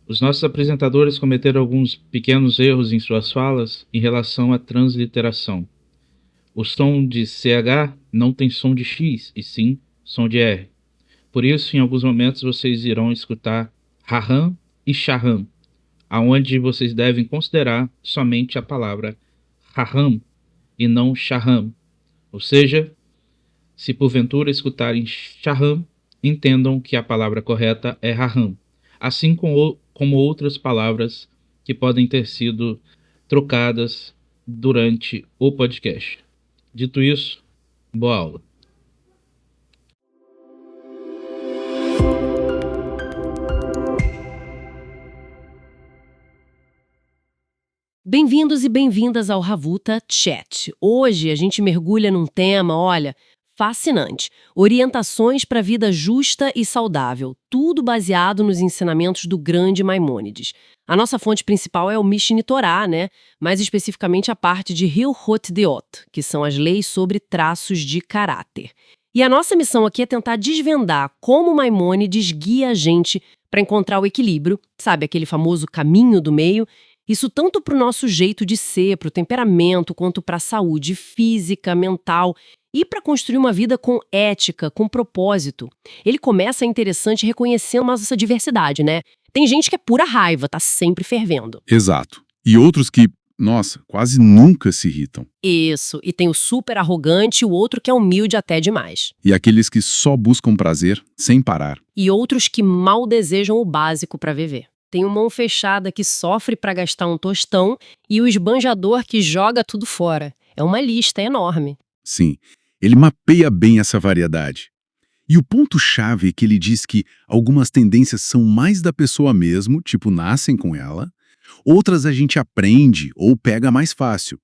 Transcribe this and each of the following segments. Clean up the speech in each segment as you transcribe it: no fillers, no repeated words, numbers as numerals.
Os nossos apresentadores cometeram alguns pequenos erros em suas falas em relação à transliteração. O som de CH não tem som de X, e sim som de R. Por isso, em alguns momentos, vocês irão escutar Raham e Shaham, aonde vocês devem considerar somente a palavra Raham e não Shaham. Ou seja, se porventura escutarem Shaham, entendam que a palavra correta é Raham, assim como outras palavras que podem ter sido trocadas durante o podcast. Dito isso, boa aula. Bem-vindos e bem-vindas ao Ravuta Chat. Hoje a gente mergulha num tema, olha, fascinante. Orientações para a vida justa e saudável, tudo baseado nos ensinamentos do grande Maimônides. A nossa fonte principal é o Mishneh Torah, né? Mais especificamente a parte de Hilchot Deot, que são as leis sobre traços de caráter. E a nossa missão aqui é tentar desvendar como Maimônides guia a gente para encontrar o equilíbrio, sabe, aquele famoso caminho do meio. Isso tanto para o nosso jeito de ser, para o temperamento, quanto para a saúde física, mental e para construir uma vida com ética, com propósito. Ele começa interessante reconhecendo a nossa diversidade, né? Tem gente que é pura raiva, tá sempre fervendo. Exato. E outros que, nossa, quase nunca se irritam. Isso, e tem o super arrogante e o outro que é humilde até demais. E aqueles que só buscam prazer sem parar. E outros que mal desejam o básico para viver. Tem o mão fechada que sofre para gastar um tostão e o esbanjador que joga tudo fora. É uma lista enorme. Sim, ele mapeia bem essa variedade. E o ponto-chave é que ele diz que algumas tendências são mais da pessoa mesmo, tipo nascem com ela, outras a gente aprende ou pega mais fácil.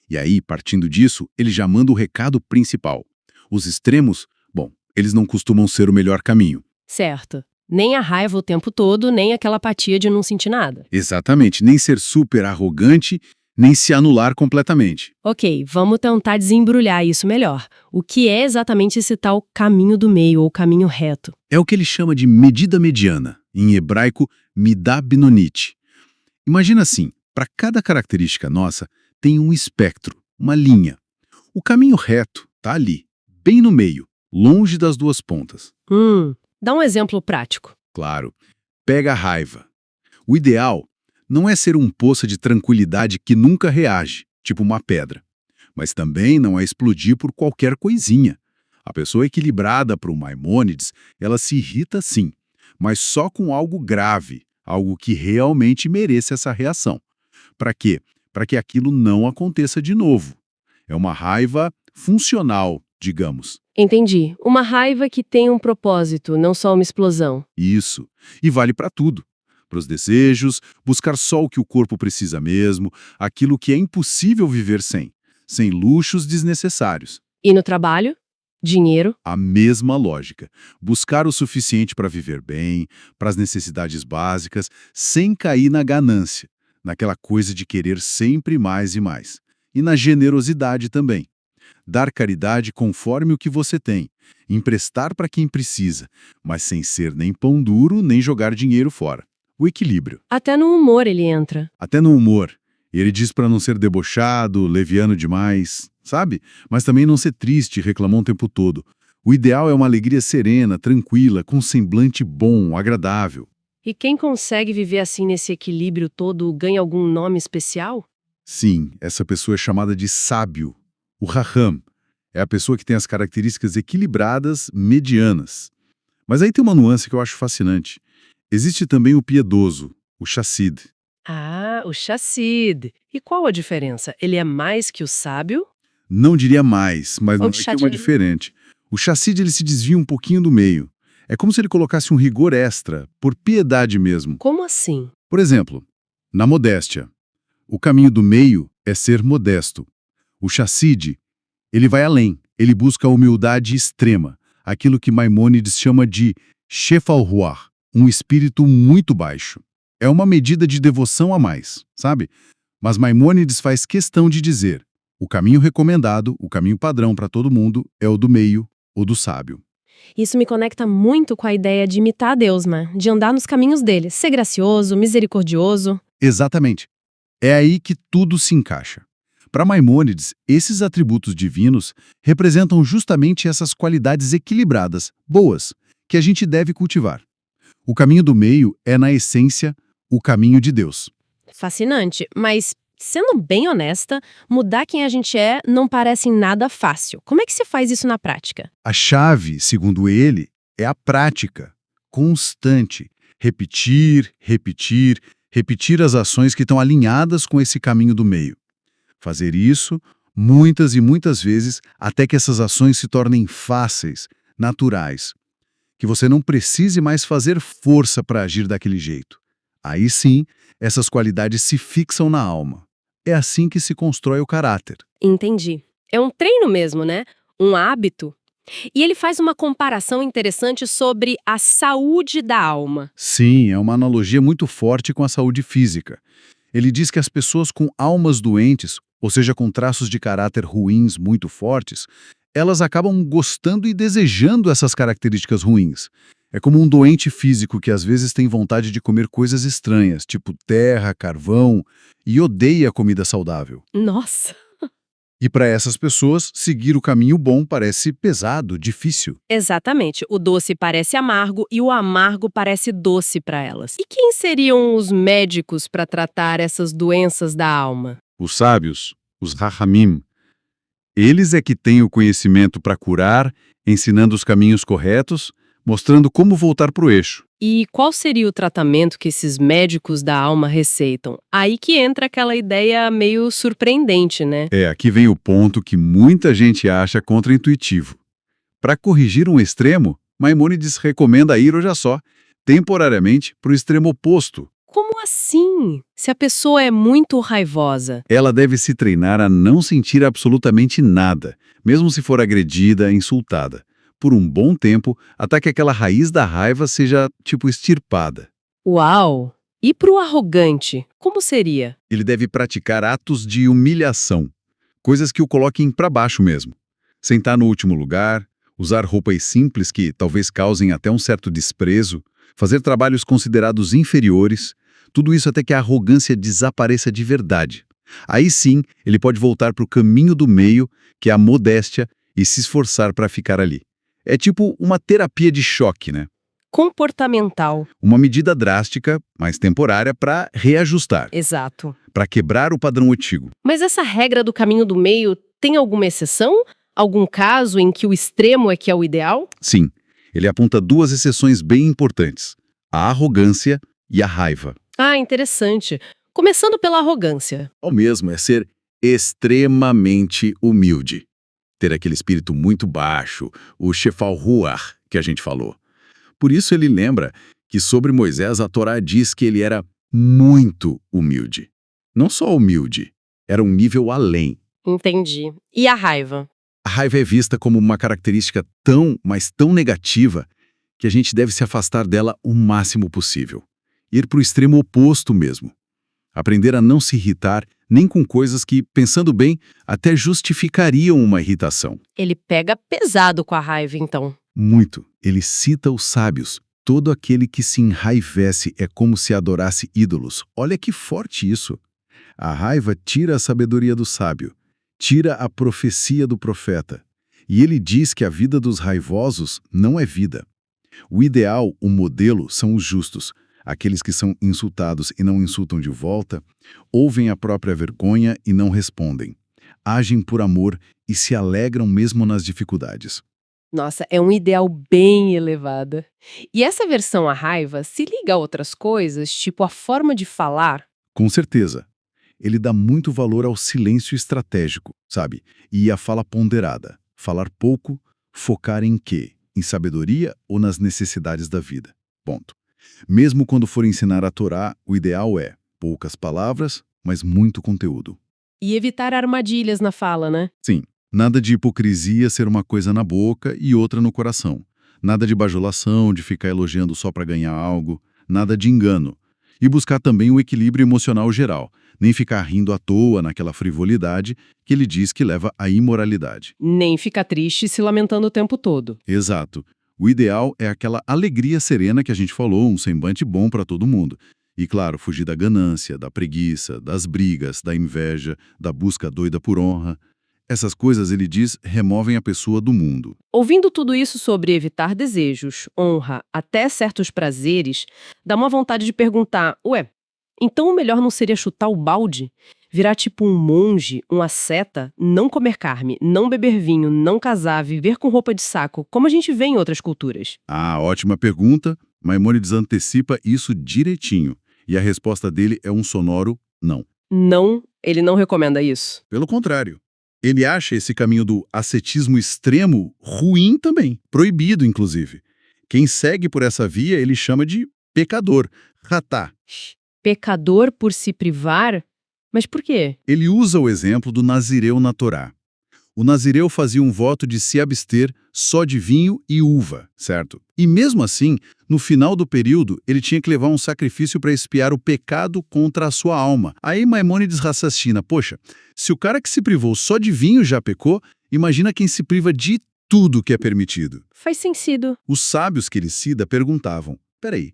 E aí, partindo disso, ele já manda o recado principal. Os extremos, bom, eles não costumam ser o melhor caminho. Certo. Nem a raiva o tempo todo, nem aquela apatia de não sentir nada. Exatamente, nem ser super arrogante, nem se anular completamente. Ok, vamos tentar desembrulhar isso melhor. O que é exatamente esse tal caminho do meio ou caminho reto? É o que ele chama de medida mediana, em hebraico, midah benonit. Imagina assim, para cada característica nossa, tem um espectro, uma linha. O caminho reto está ali, bem no meio, longe das duas pontas. Dá um exemplo prático. Claro, pega a raiva. O ideal não é ser um poça de tranquilidade que nunca reage, tipo uma pedra. Mas também não é explodir por qualquer coisinha. A pessoa equilibrada para o Maimônides, ela se irrita sim, mas só com algo grave, algo que realmente mereça essa reação. Para quê? Para que aquilo não aconteça de novo. É uma raiva funcional, digamos. Entendi. Uma raiva que tem um propósito, não só uma explosão. Isso. E vale para tudo. Para os desejos, buscar só o que o corpo precisa mesmo, aquilo que é impossível viver sem luxos desnecessários. E no trabalho? Dinheiro? A mesma lógica. Buscar o suficiente para viver bem, para as necessidades básicas, sem cair na ganância, naquela coisa de querer sempre mais e mais. E na generosidade também. Dar caridade conforme o que você tem, emprestar para quem precisa, mas sem ser nem pão duro, nem jogar dinheiro fora. O equilíbrio. Até no humor ele entra. Até no humor. Ele diz para não ser debochado, leviano demais, sabe? Mas também não ser triste, reclamar o tempo todo. O ideal é uma alegria serena, tranquila, com um semblante bom, agradável. E quem consegue viver assim nesse equilíbrio todo ganha algum nome especial? Sim, essa pessoa é chamada de sábio. O Raham é a pessoa que tem as características equilibradas, medianas. Mas aí tem uma nuance que eu acho fascinante. Existe também o piedoso, o chassid. Ah, o chassid. E qual a diferença? Ele é mais que o sábio? Não diria mais, mas não Ou é que é uma diferente. O chassid ele se desvia um pouquinho do meio. É como se ele colocasse um rigor extra, por piedade mesmo. Como assim? Por exemplo, na modéstia. O caminho do meio é ser modesto. O chassid, ele vai além, ele busca a humildade extrema, aquilo que Maimônides chama de shefal ruach, um espírito muito baixo. É uma medida de devoção a mais, sabe? Mas Maimônides faz questão de dizer, o caminho recomendado, o caminho padrão para todo mundo, é o do meio, o do sábio. Isso me conecta muito com a ideia de imitar Deus, né? De andar nos caminhos dele, ser gracioso, misericordioso. Exatamente. É aí que tudo se encaixa. Para Maimônides, esses atributos divinos representam justamente essas qualidades equilibradas, boas, que a gente deve cultivar. O caminho do meio é, na essência, o caminho de Deus. Fascinante, mas, sendo bem honesta, mudar quem a gente é não parece nada fácil. Como é que se faz isso na prática? A chave, segundo ele, é a prática constante. Repetir, repetir, repetir as ações que estão alinhadas com esse caminho do meio. Fazer isso muitas e muitas vezes até que essas ações se tornem fáceis, naturais. Que você não precise mais fazer força para agir daquele jeito. Aí sim, essas qualidades se fixam na alma. É assim que se constrói o caráter. Entendi. É um treino mesmo, né? Um hábito. E ele faz uma comparação interessante sobre a saúde da alma. Sim, é uma analogia muito forte com a saúde física. Ele diz que as pessoas com almas doentes, ou seja, com traços de caráter ruins muito fortes, elas acabam gostando e desejando essas características ruins. É como um doente físico que às vezes tem vontade de comer coisas estranhas, tipo terra, carvão, e odeia comida saudável. Nossa! E para essas pessoas, seguir o caminho bom parece pesado, difícil. Exatamente. O doce parece amargo e o amargo parece doce para elas. E quem seriam os médicos para tratar essas doenças da alma? Os sábios, os Rahamim, eles é que têm o conhecimento para curar, ensinando os caminhos corretos, mostrando como voltar para o eixo. E qual seria o tratamento que esses médicos da alma receitam? Aí que entra aquela ideia meio surpreendente, né? Aqui vem o ponto que muita gente acha contraintuitivo. Para corrigir um extremo, Maimônides recomenda ir, olha só, temporariamente para o extremo oposto. Como assim? Se a pessoa é muito raivosa. Ela deve se treinar a não sentir absolutamente nada, mesmo se for agredida, insultada, por um bom tempo, até que aquela raiz da raiva seja, extirpada. Uau! E pro arrogante, como seria? Ele deve praticar atos de humilhação, coisas que o coloquem para baixo mesmo. Sentar no último lugar, usar roupas simples que talvez causem até um certo desprezo, fazer trabalhos considerados inferiores, tudo isso até que a arrogância desapareça de verdade. Aí sim, ele pode voltar para o caminho do meio, que é a modéstia, e se esforçar para ficar ali. É tipo uma terapia de choque, né? Comportamental. Uma medida drástica, mas temporária, para reajustar, Exato. para quebrar o padrão antigo. Mas essa regra do caminho do meio tem alguma exceção? Algum caso em que o extremo é que é o ideal? Sim, ele aponta duas exceções bem importantes: a arrogância e a raiva. Ah, interessante. Começando pela arrogância. O mesmo é ser extremamente humilde. Ter aquele espírito muito baixo, o Shefal Ruach, que a gente falou. Por isso ele lembra que sobre Moisés a Torá diz que ele era muito humilde. Não só humilde, era um nível além. Entendi. E a raiva? A raiva é vista como uma característica tão, mas tão negativa, que a gente deve se afastar dela o máximo possível. Ir para o extremo oposto mesmo. Aprender a não se irritar nem com coisas que, pensando bem, até justificariam uma irritação. Ele pega pesado com a raiva, então. Muito. Ele cita os sábios. Todo aquele que se enraivece é como se adorasse ídolos. Olha que forte isso. A raiva tira a sabedoria do sábio, tira a profecia do profeta. E ele diz que a vida dos raivosos não é vida. O ideal, o modelo, são os justos. Aqueles que são insultados e não insultam de volta, ouvem a própria vergonha e não respondem. Agem por amor e se alegram mesmo nas dificuldades. Nossa, é um ideal bem elevado. E essa versão à raiva se liga a outras coisas, tipo a forma de falar? Com certeza. Ele dá muito valor ao silêncio estratégico, sabe? E à fala ponderada. Falar pouco, focar em quê? Em sabedoria ou nas necessidades da vida? Ponto. Mesmo quando for ensinar a Torá, o ideal é poucas palavras, mas muito conteúdo. E evitar armadilhas na fala, né? Sim, nada de hipocrisia ser uma coisa na boca e outra no coração. Nada de bajulação, de ficar elogiando só para ganhar algo. Nada de engano. E buscar também o equilíbrio emocional geral. Nem ficar rindo à toa naquela frivolidade que ele diz que leva à imoralidade. Nem ficar triste e se lamentando o tempo todo. Exato. O ideal é aquela alegria serena que a gente falou, um semblante bom para todo mundo. E, claro, fugir da ganância, da preguiça, das brigas, da inveja, da busca doida por honra. Essas coisas, ele diz, removem a pessoa do mundo. Ouvindo tudo isso sobre evitar desejos, honra, até certos prazeres, dá uma vontade de perguntar, ué, então o melhor não seria chutar o balde? Virar tipo um monge, um asceta, não comer carne, não beber vinho, não casar, viver com roupa de saco, como a gente vê em outras culturas? Ah, ótima pergunta. Maimônides antecipa isso direitinho. E a resposta dele é um sonoro não. Não, ele não recomenda isso. Pelo contrário. Ele acha esse caminho do ascetismo extremo ruim também, proibido, inclusive. Quem segue por essa via, ele chama de pecador, ratá. Pecador por se privar? Mas por quê? Ele usa o exemplo do nazireu na Torá. O nazireu fazia um voto de se abster só de vinho e uva, certo? E mesmo assim, no final do período, ele tinha que levar um sacrifício para expiar o pecado contra a sua alma. Aí Maimônides raciocina, poxa, se o cara que se privou só de vinho já pecou, imagina quem se priva de tudo que é permitido. Faz sentido. Os sábios que ele cita perguntavam, peraí,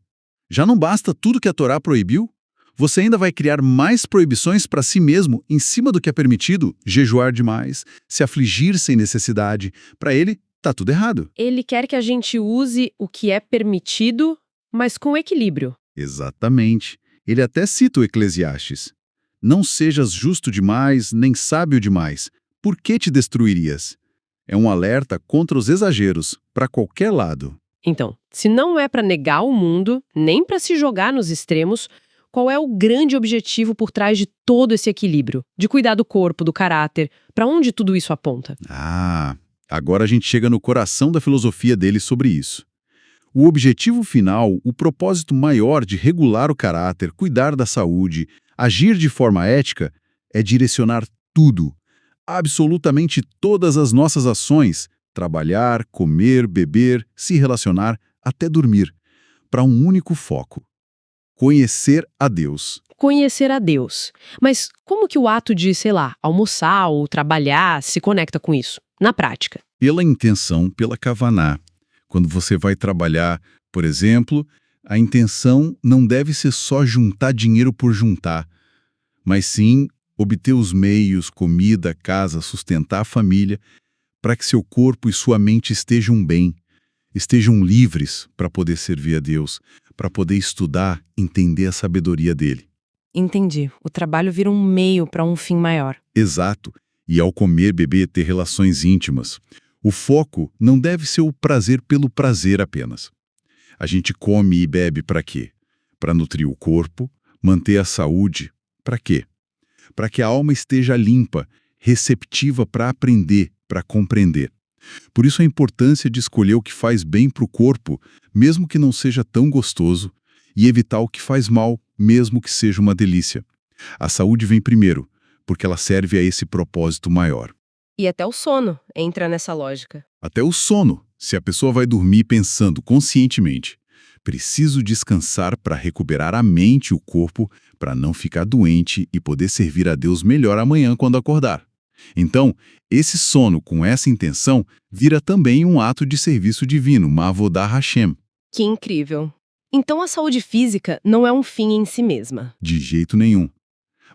já não basta tudo que a Torá proibiu? Você ainda vai criar mais proibições para si mesmo em cima do que é permitido? Jejuar demais, se afligir sem necessidade. Para ele, tá tudo errado. Ele quer que a gente use o que é permitido, mas com equilíbrio. Exatamente. Ele até cita o Eclesiastes. Não sejas justo demais, nem sábio demais. Por que te destruirias? É um alerta contra os exageros, para qualquer lado. Então, se não é para negar o mundo, nem para se jogar nos extremos, qual é o grande objetivo por trás de todo esse equilíbrio? De cuidar do corpo, do caráter, para onde tudo isso aponta? Ah, agora a gente chega no coração da filosofia dele sobre isso. O objetivo final, o propósito maior de regular o caráter, cuidar da saúde, agir de forma ética, é direcionar tudo, absolutamente todas as nossas ações, trabalhar, comer, beber, se relacionar, até dormir, para um único foco: conhecer a Deus. Conhecer a Deus. Mas como que o ato de, sei lá, almoçar ou trabalhar se conecta com isso, na prática? Pela intenção, pela kavaná. Quando você vai trabalhar, por exemplo, a intenção não deve ser só juntar dinheiro por juntar, mas sim obter os meios, comida, casa, sustentar a família, para que seu corpo e sua mente estejam bem, estejam livres para poder servir a Deus, para poder estudar, entender a sabedoria dele. Entendi. O trabalho vira um meio para um fim maior. Exato. E ao comer, beber, ter relações íntimas. O foco não deve ser o prazer pelo prazer apenas. A gente come e bebe para quê? Para nutrir o corpo, manter a saúde. Para quê? Para que a alma esteja limpa, receptiva para aprender, para compreender. Por isso a importância de escolher o que faz bem para o corpo, mesmo que não seja tão gostoso, e evitar o que faz mal, mesmo que seja uma delícia. A saúde vem primeiro, porque ela serve a esse propósito maior. E até o sono entra nessa lógica. Até o sono, se a pessoa vai dormir pensando conscientemente. Preciso descansar para recuperar a mente e o corpo, para não ficar doente e poder servir a Deus melhor amanhã quando acordar. Então, esse sono com essa intenção vira também um ato de serviço divino, uma Avodah Hashem. Que incrível. Então a saúde física não é um fim em si mesma. De jeito nenhum.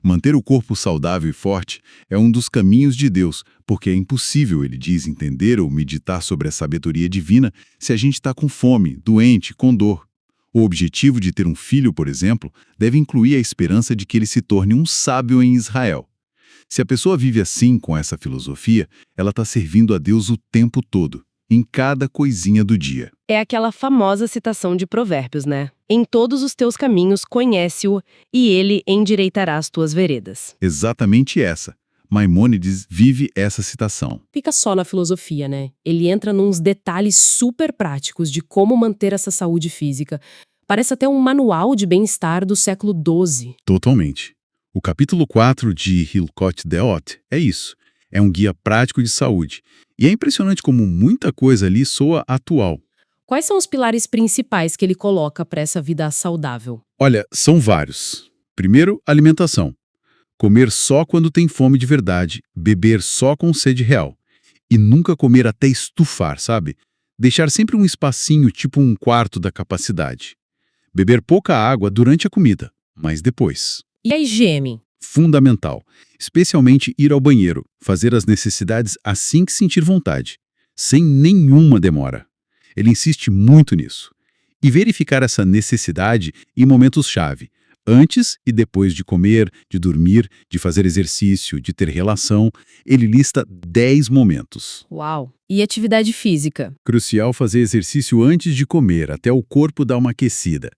Manter o corpo saudável e forte é um dos caminhos de Deus, porque é impossível, ele diz, entender ou meditar sobre a sabedoria divina se a gente está com fome, doente, com dor. O objetivo de ter um filho, por exemplo, deve incluir a esperança de que ele se torne um sábio em Israel. Se a pessoa vive assim, com essa filosofia, ela está servindo a Deus o tempo todo, em cada coisinha do dia. É aquela famosa citação de Provérbios, né? Em todos os teus caminhos conhece-o, e ele endireitará as tuas veredas. Exatamente essa. Maimônides vive essa citação. Fica só na filosofia, né? Ele entra nos detalhes super práticos de como manter essa saúde física. Parece até um manual de bem-estar do século XII. Totalmente. O capítulo 4 de Hilkot Deot é isso. É um guia prático de saúde. E é impressionante como muita coisa ali soa atual. Quais são os pilares principais que ele coloca para essa vida saudável? Olha, são vários. Primeiro, alimentação. Comer só quando tem fome de verdade, beber só com sede real. E nunca comer até estufar, sabe? Deixar sempre um espacinho, tipo um quarto da capacidade. Beber pouca água durante a comida, mas depois. E a higiene? Fundamental. Especialmente ir ao banheiro, fazer as necessidades assim que sentir vontade, sem nenhuma demora. Ele insiste muito nisso. E verificar essa necessidade em momentos-chave, antes e depois de comer, de dormir, de fazer exercício, de ter relação. Ele lista 10 momentos. Uau! E atividade física? Crucial fazer exercício antes de comer, até o corpo dar uma aquecida.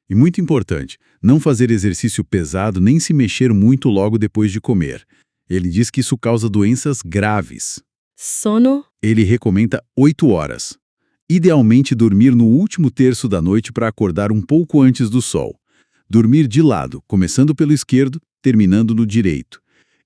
E muito importante, não fazer exercício pesado nem se mexer muito logo depois de comer. Ele diz que isso causa doenças graves. Sono? Ele recomenda 8 horas. Idealmente dormir no último terço da noite para acordar um pouco antes do sol. Dormir de lado, começando pelo esquerdo, terminando no direito.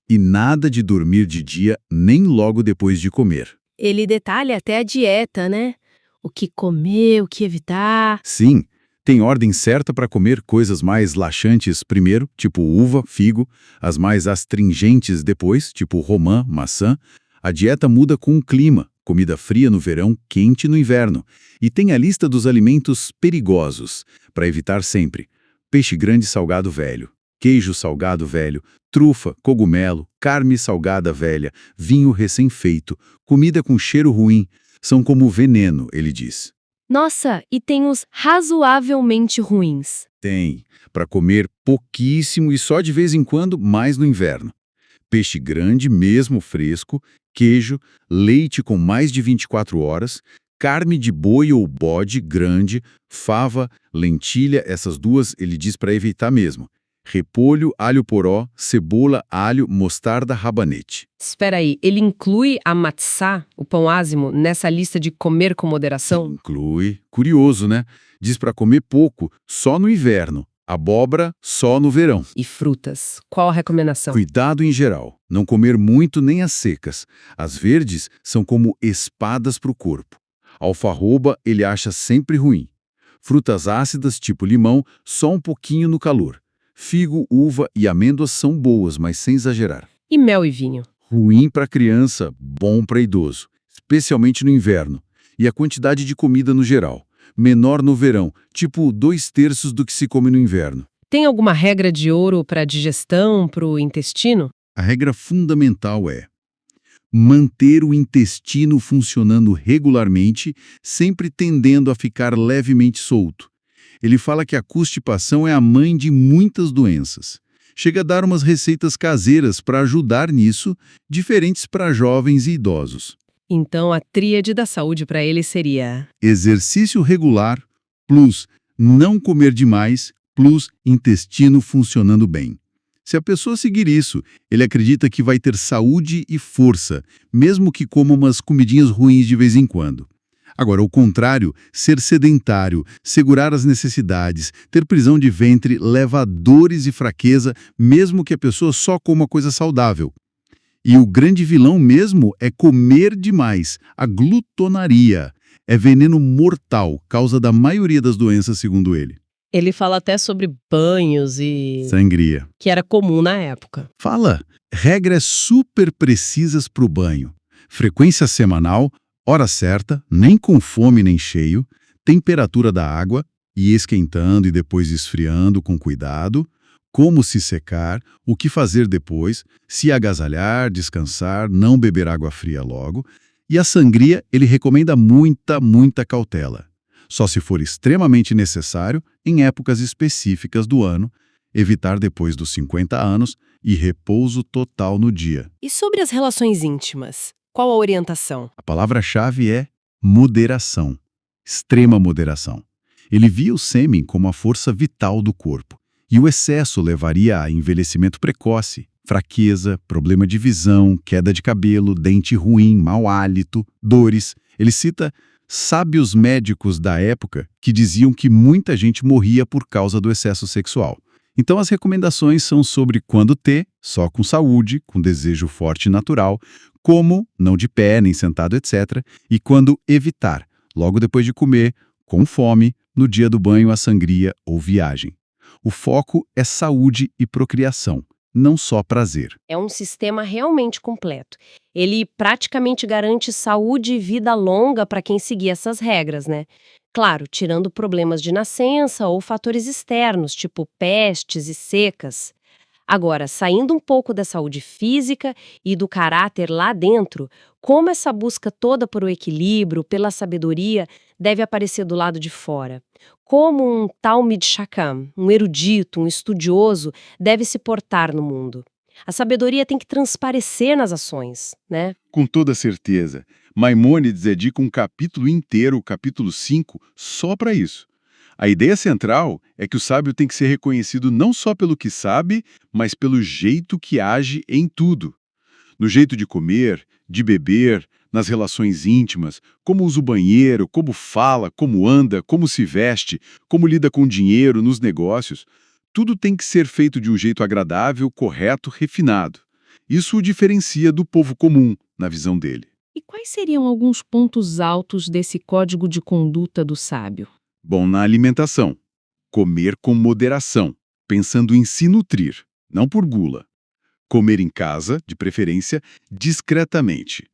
E nada de dormir de dia nem logo depois de comer. Ele detalha até a dieta, né? O que comer, o que evitar. Sim, tem ordem certa para comer coisas mais laxantes primeiro, tipo uva, figo, as mais astringentes depois, tipo romã, maçã. A dieta muda com o clima, comida fria no verão, quente no inverno. E tem a lista dos alimentos perigosos, para evitar sempre. Peixe grande salgado velho, queijo salgado velho, trufa, cogumelo, carne salgada velha, vinho recém-feito, comida com cheiro ruim. São como veneno, ele diz. Nossa, e tem os razoavelmente ruins. Tem, para comer pouquíssimo e só de vez em quando, mais no inverno. Peixe grande, mesmo fresco, queijo, leite com mais de 24 horas, carne de boi ou bode grande, fava, lentilha, essas duas ele diz para evitar mesmo. Repolho, alho poró, cebola, alho, mostarda, rabanete. Espera aí, ele inclui a matzá, o pão ázimo, nessa lista de comer com moderação? Inclui. Curioso, né? Diz para comer pouco, só no inverno. Abóbora, só no verão. E frutas? Qual a recomendação? Cuidado em geral. Não comer muito nem as secas. As verdes são como espadas para o corpo. Alfarroba ele acha sempre ruim. Frutas ácidas, tipo limão, só um pouquinho no calor. Figo, uva e amêndoas são boas, mas sem exagerar. E mel e vinho? Ruim para criança, bom para idoso, especialmente no inverno. E a quantidade de comida no geral. Menor no verão, tipo 2/3 do que se come no inverno. Tem alguma regra de ouro para a digestão, para o intestino? A regra fundamental é manter o intestino funcionando regularmente, sempre tendendo a ficar levemente solto. Ele fala que a constipação é a mãe de muitas doenças. Chega a dar umas receitas caseiras para ajudar nisso, diferentes para jovens e idosos. Então a tríade da saúde para ele seria... Exercício regular, plus não comer demais, plus intestino funcionando bem. Se a pessoa seguir isso, ele acredita que vai ter saúde e força, mesmo que coma umas comidinhas ruins de vez em quando. Agora, o contrário, ser sedentário, segurar as necessidades, ter prisão de ventre, leva a dores e fraqueza, mesmo que a pessoa só coma coisa saudável. E o grande vilão mesmo é comer demais, a glutonaria. É veneno mortal, causa da maioria das doenças, segundo ele. Ele fala até sobre banhos e... Sangria. que era comum na época. Fala, regras super precisas para o banho. Frequência semanal, hora certa, nem com fome nem cheio, temperatura da água, e esquentando e depois esfriando com cuidado, como se secar, o que fazer depois, se agasalhar, descansar, não beber água fria logo. E a sangria, ele recomenda muita cautela. Só se for extremamente necessário, em épocas específicas do ano, evitar depois dos 50 anos e repouso total no dia. E sobre as relações íntimas? Qual a orientação? A palavra-chave é moderação, extrema moderação. Ele via o sêmen como a força vital do corpo, e o excesso levaria a envelhecimento precoce, fraqueza, problema de visão, queda de cabelo, dente ruim, mau hálito, dores. Ele cita sábios médicos da época que diziam que muita gente morria por causa do excesso sexual. Então as recomendações são sobre quando ter, só com saúde, com desejo forte e natural, como, não de pé, nem sentado, etc. E quando evitar, logo depois de comer, com fome, no dia do banho, a sangria ou viagem. O foco é saúde e procriação, não só prazer. É um sistema realmente completo. Ele praticamente garante saúde e vida longa para quem seguir essas regras, né? Claro, tirando problemas de nascença ou fatores externos, tipo pestes e secas. Agora, saindo um pouco da saúde física e do caráter lá dentro, como essa busca toda por o equilíbrio, pela sabedoria, deve aparecer do lado de fora? Como um Talmid Chacham, um erudito, um estudioso, deve se portar no mundo? A sabedoria tem que transparecer nas ações, né? Com toda certeza, Maimônides dedica um capítulo inteiro, o capítulo 5, só para isso. A ideia central é que o sábio tem que ser reconhecido não só pelo que sabe, mas pelo jeito que age em tudo. No jeito de comer, de beber, nas relações íntimas, como usa o banheiro, como fala, como anda, como se veste, como lida com o dinheiro, nos negócios. Tudo tem que ser feito de um jeito agradável, correto, refinado. Isso o diferencia do povo comum, na visão dele. E quais seriam alguns pontos altos desse código de conduta do sábio? Bom, na alimentação, comer com moderação, pensando em se nutrir, não por gula. Comer em casa, de preferência, discretamente.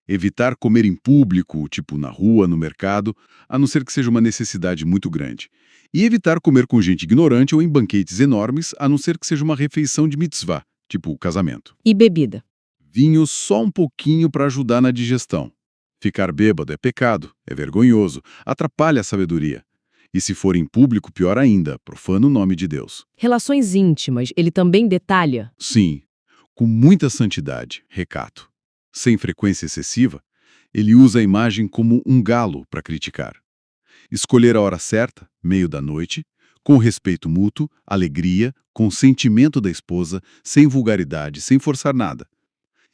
Evitar comer em público, tipo na rua, no mercado, a não ser que seja uma necessidade muito grande. E evitar comer com gente ignorante ou em banquetes enormes, a não ser que seja uma refeição de mitzvah, tipo o casamento. E bebida? Vinho só um pouquinho para ajudar na digestão. Ficar bêbado é pecado, é vergonhoso, atrapalha a sabedoria. E se for em público, pior ainda, profana o nome de Deus. Relações íntimas, ele também detalha? Sim, com muita santidade, recato. Sem frequência excessiva, ele usa a imagem como um galo para criticar. Escolher a hora certa, meio da noite, com respeito mútuo, alegria, consentimento da esposa, sem vulgaridade, sem forçar nada.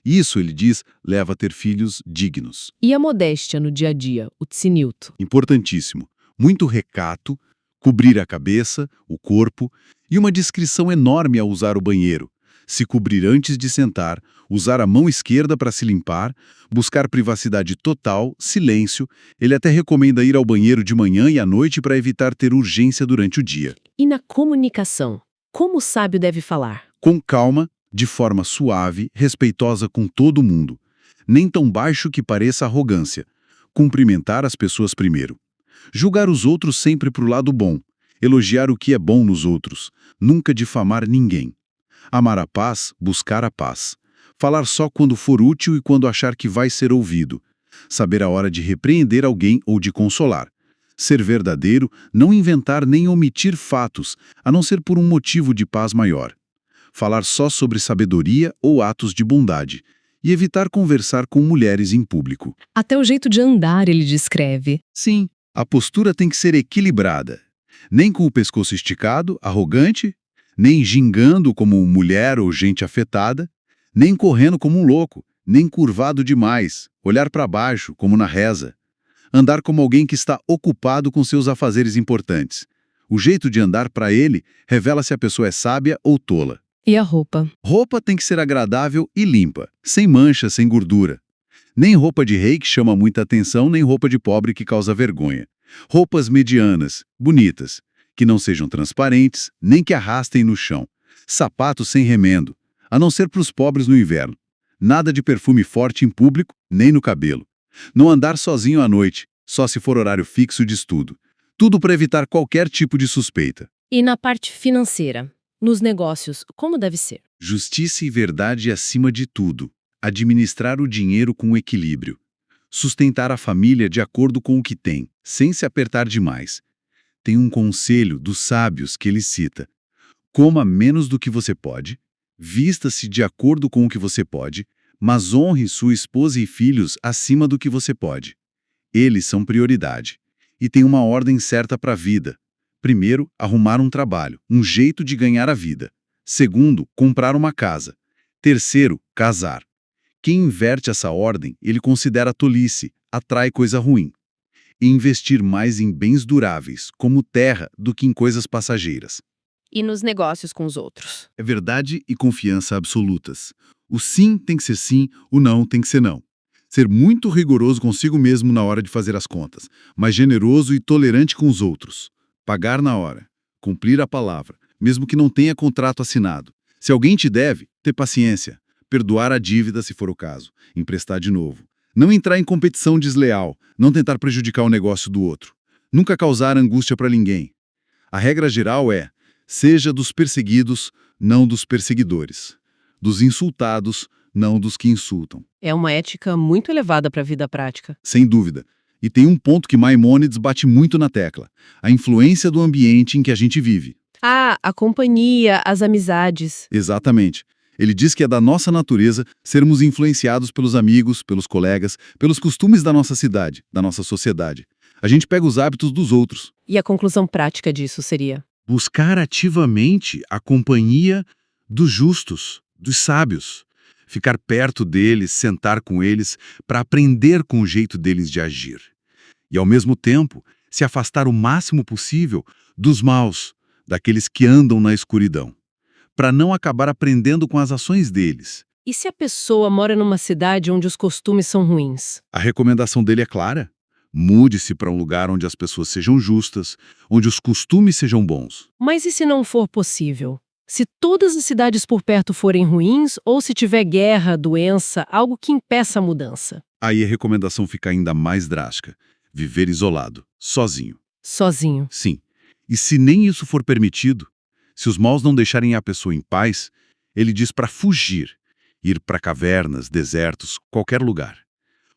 Isso, ele diz, leva a ter filhos dignos. E a modéstia no dia a dia, o tsinilto? Importantíssimo. Muito recato, cobrir a cabeça, o corpo e uma discrição enorme ao usar o banheiro. Se cobrir antes de sentar, usar a mão esquerda para se limpar, buscar privacidade total, silêncio. Ele até recomenda ir ao banheiro de manhã e à noite para evitar ter urgência durante o dia. E na comunicação, como o sábio deve falar? Com calma, de forma suave, respeitosa com todo mundo. Nem tão baixo que pareça arrogância. Cumprimentar as pessoas primeiro. Julgar os outros sempre para o lado bom. Elogiar o que é bom nos outros. Nunca difamar ninguém. Amar a paz, buscar a paz. Falar só quando for útil e quando achar que vai ser ouvido. Saber a hora de repreender alguém ou de consolar. Ser verdadeiro, não inventar nem omitir fatos, a não ser por um motivo de paz maior. Falar só sobre sabedoria ou atos de bondade. E evitar conversar com mulheres em público. Até o jeito de andar ele descreve. Sim, a postura tem que ser equilibrada. Nem com o pescoço esticado, arrogante, nem gingando como mulher ou gente afetada, nem correndo como um louco, nem curvado demais, olhar para baixo, como na reza. Andar como alguém que está ocupado com seus afazeres importantes. O jeito de andar para ele revela se a pessoa é sábia ou tola. E a roupa? Roupa tem que ser agradável e limpa, sem mancha, sem gordura. Nem roupa de rei que chama muita atenção, nem roupa de pobre que causa vergonha. Roupas medianas, bonitas, que não sejam transparentes, nem que arrastem no chão. Sapatos sem remendo, a não ser para os pobres no inverno. Nada de perfume forte em público, nem no cabelo. Não andar sozinho à noite, só se for horário fixo de estudo. Tudo para evitar qualquer tipo de suspeita. E na parte financeira? Nos negócios, como deve ser? Justiça e verdade acima de tudo. Administrar o dinheiro com equilíbrio. Sustentar a família de acordo com o que tem, sem se apertar demais. Tem um conselho dos sábios que ele cita. Coma menos do que você pode, vista-se de acordo com o que você pode, mas honre sua esposa e filhos acima do que você pode. Eles são prioridade. E tem uma ordem certa para a vida. Primeiro, arrumar um trabalho, um jeito de ganhar a vida. Segundo, comprar uma casa. Terceiro, casar. Quem inverte essa ordem, ele considera tolice, atrai coisa ruim. E investir mais em bens duráveis, como terra, do que em coisas passageiras. E nos negócios com os outros? É verdade e confiança absolutas. O sim tem que ser sim, o não tem que ser não. Ser muito rigoroso consigo mesmo na hora de fazer as contas, mas generoso e tolerante com os outros. Pagar na hora. Cumprir a palavra, mesmo que não tenha contrato assinado. Se alguém te deve, ter paciência, perdoar a dívida se for o caso, emprestar de novo. Não entrar em competição desleal, não tentar prejudicar o negócio do outro. Nunca causar angústia para ninguém. A regra geral é: seja dos perseguidos, não dos perseguidores. Dos insultados, não dos que insultam. É uma ética muito elevada para a vida prática. Sem dúvida. E tem um ponto que Maimônides bate muito na tecla: a influência do ambiente em que a gente vive. Ah, a companhia, as amizades. Exatamente. Ele diz que é da nossa natureza sermos influenciados pelos amigos, pelos colegas, pelos costumes da nossa cidade, da nossa sociedade. A gente pega os hábitos dos outros. E a conclusão prática disso seria? Buscar ativamente a companhia dos justos, dos sábios. Ficar perto deles, sentar com eles, para aprender com o jeito deles de agir. E, ao mesmo tempo, se afastar o máximo possível dos maus, daqueles que andam na escuridão, para não acabar aprendendo com as ações deles. E se a pessoa mora numa cidade onde os costumes são ruins? A recomendação dele é clara: mude-se para um lugar onde as pessoas sejam justas, onde os costumes sejam bons. Mas e se não for possível? Se todas as cidades por perto forem ruins, ou se tiver guerra, doença, algo que impeça a mudança? Aí a recomendação fica ainda mais drástica: viver isolado, sozinho. Sozinho. Sim. E se nem isso for permitido, se os maus não deixarem a pessoa em paz, ele diz para fugir, ir para cavernas, desertos, qualquer lugar.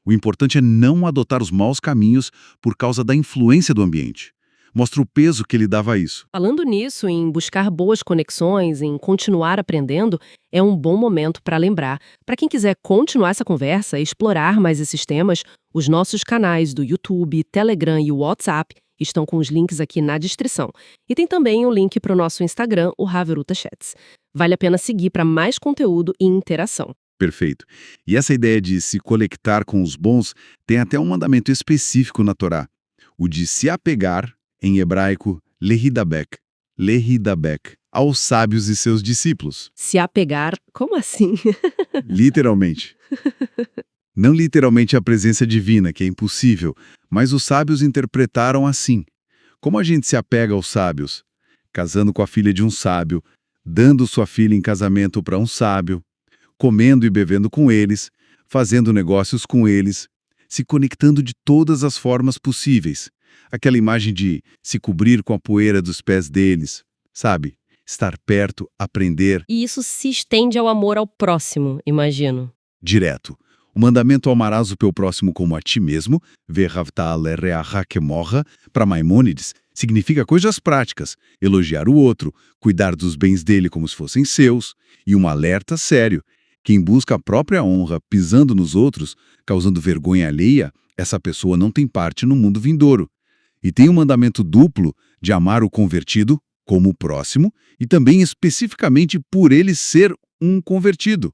O importante é não adotar os maus caminhos por causa da influência do ambiente. Mostra o peso que ele dava a isso. Falando nisso, em buscar boas conexões, em continuar aprendendo, é um bom momento para lembrar. Para quem quiser continuar essa conversa e explorar mais esses temas, os nossos canais do YouTube, Telegram e WhatsApp estão com os links aqui na descrição. E tem também o link para o nosso Instagram, o Haveruta Chats. Vale a pena seguir para mais conteúdo e interação. Perfeito. E essa ideia de se conectar com os bons tem até um mandamento específico na Torá: o de se apegar, em hebraico, lehidabek, aos sábios e seus discípulos. Se apegar, como assim? Literalmente. Não literalmente a presença divina, que é impossível, mas os sábios interpretaram assim. Como a gente se apega aos sábios? Casando com a filha de um sábio, dando sua filha em casamento para um sábio, comendo e bebendo com eles, fazendo negócios com eles, se conectando de todas as formas possíveis. Aquela imagem de se cobrir com a poeira dos pés deles, sabe? Estar perto, aprender. E isso se estende ao amor ao próximo, imagino. Direto. O mandamento amarás o teu próximo como a ti mesmo, para Maimônides, significa coisas práticas: elogiar o outro, cuidar dos bens dele como se fossem seus, e um alerta sério: quem busca a própria honra pisando nos outros, causando vergonha alheia, essa pessoa não tem parte no mundo vindouro. E tem um mandamento duplo de amar o convertido como o próximo e também especificamente por ele ser um convertido.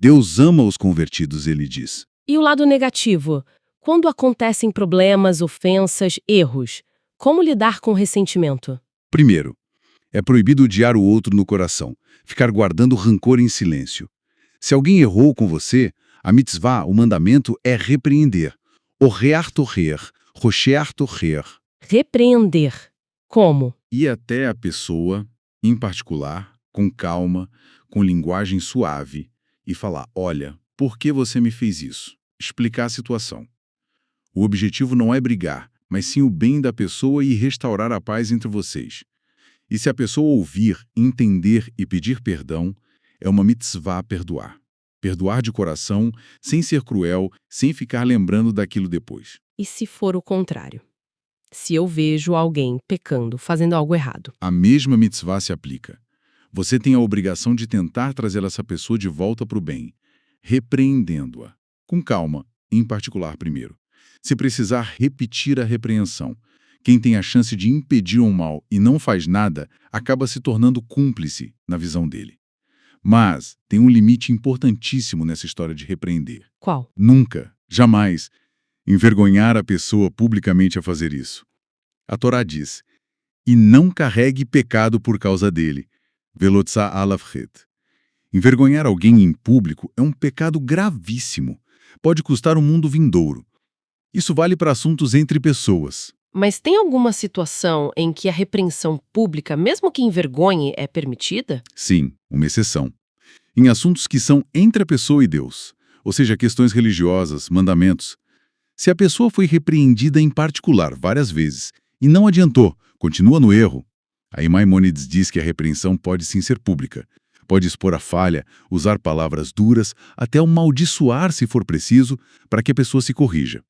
Deus ama os convertidos, ele diz. E o lado negativo? Quando acontecem problemas, ofensas, erros, como lidar com o ressentimento? Primeiro, é proibido odiar o outro no coração, ficar guardando rancor em silêncio. Se alguém errou com você, a mitzvah, o mandamento, é repreender. Orrear torrer, rochear torrer. Repreender. Como? Ir até a pessoa, em particular, com calma, com linguagem suave, e falar: olha, por que você me fez isso? Explicar a situação. O objetivo não é brigar, mas sim o bem da pessoa e restaurar a paz entre vocês. E se a pessoa ouvir, entender e pedir perdão, é uma mitzvah perdoar. Perdoar de coração, sem ser cruel, sem ficar lembrando daquilo depois. E se for o contrário? Se eu vejo alguém pecando, fazendo algo errado? A mesma mitzvah se aplica. Você tem a obrigação de tentar trazer essa pessoa de volta para o bem, repreendendo-a. Com calma, em particular primeiro. Se precisar repetir a repreensão, quem tem a chance de impedir um mal e não faz nada, acaba se tornando cúmplice na visão dele. Mas tem um limite importantíssimo nessa história de repreender. Qual? Nunca, jamais, envergonhar a pessoa publicamente a fazer isso. A Torá diz: e não carregue pecado por causa dele. Velotza alavchet. Envergonhar alguém em público é um pecado gravíssimo. Pode custar um mundo vindouro. Isso vale para assuntos entre pessoas, Mas tem alguma situação em que a repreensão pública, mesmo que envergonhe, é permitida? Sim, uma exceção. Em assuntos que são entre a pessoa e Deus, ou seja, questões religiosas, mandamentos. Se a pessoa foi repreendida em particular várias vezes e não adiantou, continua no erro, aí Maimônides diz que a repreensão pode sim ser pública. Pode expor a falha, usar palavras duras, até amaldiçoar se for preciso, para que a pessoa se corrija.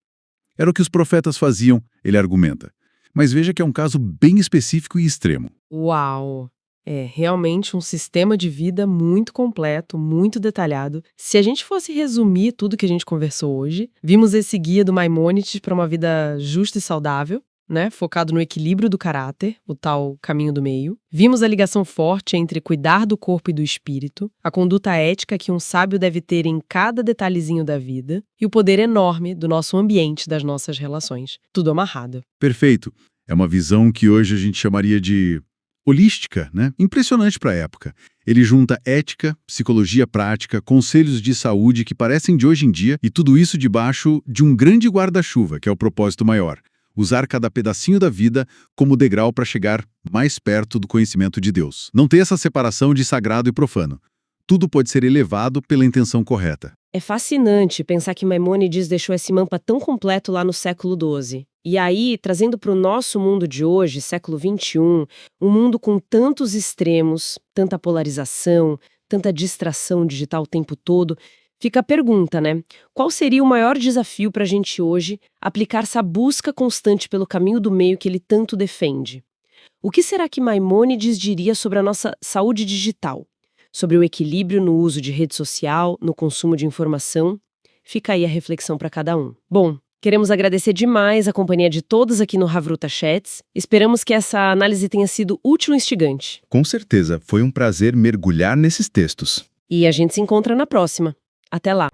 Era o que os profetas faziam, ele argumenta. Mas veja que é um caso bem específico e extremo. Uau! É realmente um sistema de vida muito completo, muito detalhado. Se a gente fosse resumir tudo que a gente conversou hoje, vimos esse guia do Maimônides para uma vida justa e saudável, né, focado no equilíbrio do caráter, o tal caminho do meio. Vimos a ligação forte entre cuidar do corpo e do espírito, a conduta ética que um sábio deve ter em cada detalhezinho da vida e o poder enorme do nosso ambiente, das nossas relações. Tudo amarrado. Perfeito. É uma visão que hoje a gente chamaria de holística, né? Impressionante para a época. Ele junta ética, psicologia prática, conselhos de saúde que parecem de hoje em dia e tudo isso debaixo de um grande guarda-chuva, que é o propósito maior. Usar cada pedacinho da vida como degrau para chegar mais perto do conhecimento de Deus. Não ter essa separação de sagrado e profano. Tudo pode ser elevado pela intenção correta. É fascinante pensar que Maimônides deixou esse mapa tão completo lá no século XII. E aí, trazendo para o nosso mundo de hoje, século XXI, um mundo com tantos extremos, tanta polarização, tanta distração digital o tempo todo, fica a pergunta, né? Qual seria o maior desafio para a gente hoje aplicar essa busca constante pelo caminho do meio que ele tanto defende? O que será que Maimônides diria sobre a nossa saúde digital? Sobre o equilíbrio no uso de rede social, no consumo de informação? Fica aí a reflexão para cada um. Bom, queremos agradecer demais a companhia de todos aqui no Havruta Chats. Esperamos que essa análise tenha sido útil e instigante. Com certeza, foi um prazer mergulhar nesses textos. E a gente se encontra na próxima. Até lá!